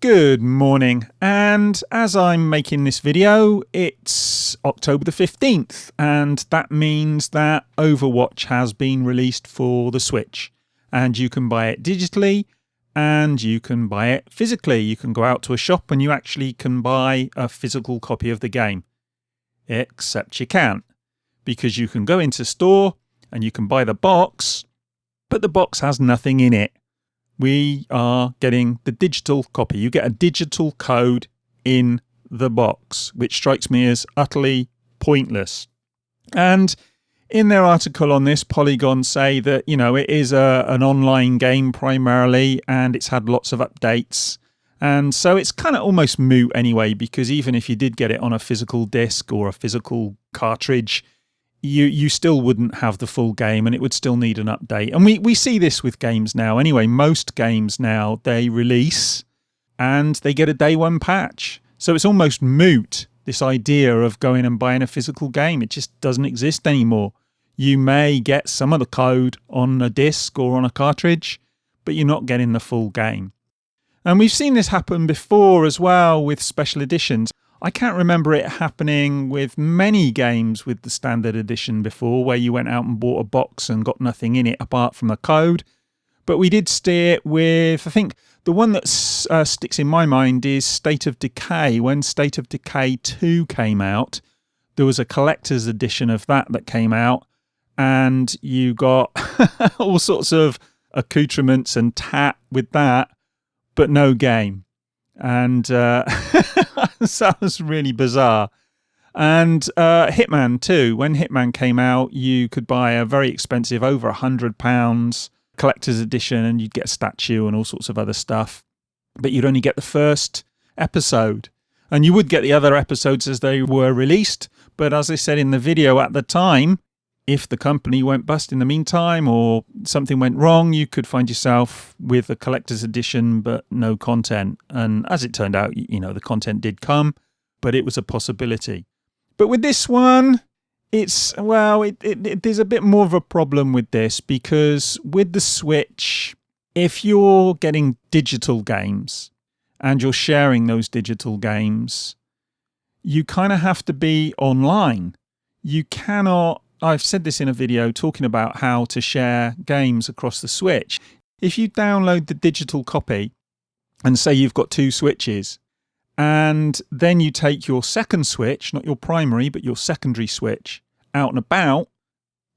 Good morning, and as I'm making this video, it's October the 15th, and that means that Overwatch has been released for the Switch, and you can buy it digitally, and you can buy it physically. You can go out to a shop and you actually can buy a physical copy of the game. Except you can't, because you can go into store and you can buy the box, but the box has nothing in it. We are getting the digital copy. You get a digital code in the box, which strikes me as utterly pointless. And in their article on this, Polygon say that, it is an online game primarily, and it's had lots of updates. And so it's kind of almost moot anyway, because even if you did get it on a physical disc or a physical cartridge, you still wouldn't have the full game and it would still need an update. And we see this with games now anyway. Most games now, they release and they get a day one patch. So it's almost moot, this idea of going and buying a physical game. It just doesn't exist anymore. You may get some of the code on a disc or on a cartridge, but you're not getting the full game. And we've seen this happen before as well with special editions. I can't remember it happening with many games with the standard edition before, where you went out and bought a box and got nothing in it apart from a code. But we did see it with, I think, the one that sticks in my mind is State of Decay. When State of Decay 2 came out, there was a collector's edition of that came out, and you got all sorts of accoutrements and tat with that, but no game. And that was really bizarre. And Hitman too. When Hitman came out, you could buy a very expensive, over £100 collector's edition, and you'd get a statue and all sorts of other stuff. But you'd only get the first episode. And you would get the other episodes as they were released. But as I said in the video at the time, if the company went bust in the meantime or something went wrong, you could find yourself with a collector's edition but no content. And as it turned out, the content did come, but it was a possibility. But with this one, there's a bit more of a problem with this, because with the Switch, if you're getting digital games and you're sharing those digital games, you kind of have to be online. You cannot... I've said this in a video talking about how to share games across the Switch. If you download the digital copy and say you've got two Switches, and then you take your second Switch, not your primary, but your secondary Switch, out and about,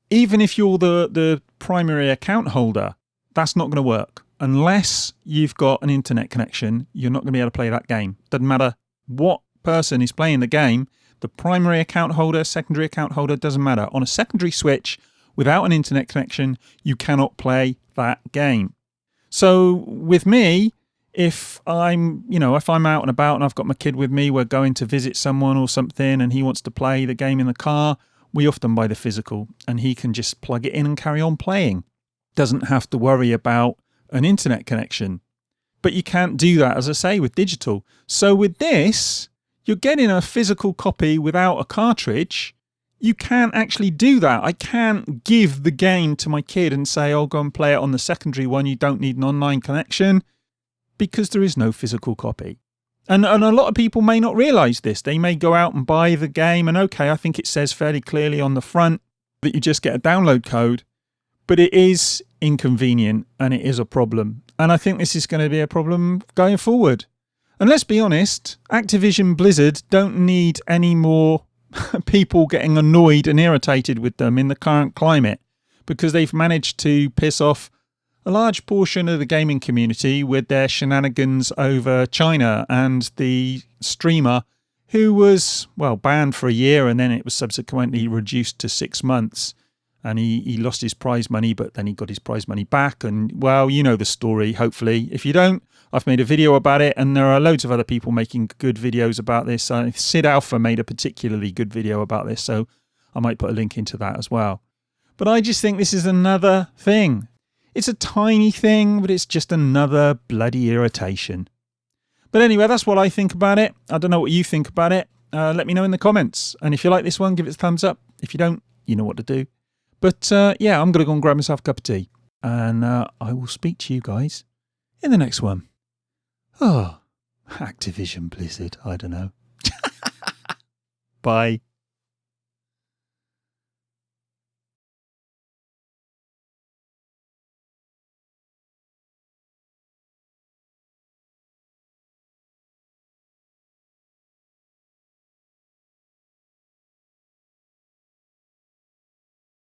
even if you're the primary account holder, that's not going to work. Unless you've got an internet connection, you're not going to be able to play that game. Doesn't matter what person is playing the game. The primary account holder, secondary account holder, doesn't matter. On a secondary Switch, without an internet connection, you cannot play that game. So with me, if I'm out and about and I've got my kid with me, we're going to visit someone or something and he wants to play the game in the car, we often buy the physical and he can just plug it in and carry on playing. Doesn't have to worry about an internet connection. But you can't do that, as I say, with digital. So with this, you're getting a physical copy without a cartridge. You can't actually do that. I can't give the game to my kid and say, oh, go and play it on the secondary one. You don't need an online connection, because there is no physical copy. And a lot of people may not realise this. They may go out and buy the game, and okay, I think it says fairly clearly on the front that you just get a download code, but it is inconvenient and it is a problem. And I think this is going to be a problem going forward. And let's be honest, Activision Blizzard don't need any more people getting annoyed and irritated with them in the current climate, because they've managed to piss off a large portion of the gaming community with their shenanigans over China and the streamer who was, banned for a year, and then it was subsequently reduced to 6 months. And he lost his prize money, but then he got his prize money back. And, you know the story, hopefully. If you don't, I've made a video about it, and there are loads of other people making good videos about this. Sid Alpha made a particularly good video about this, so I might put a link into that as well. But I just think this is another thing. It's a tiny thing, but it's just another bloody irritation. But anyway, that's what I think about it. I don't know what you think about it. Let me know in the comments. And if you like this one, give it a thumbs up. If you don't, you know what to do. But yeah, I'm going to go and grab myself a cup of tea. And I will speak to you guys in the next one. Oh, Activision Blizzard, I don't know. Bye.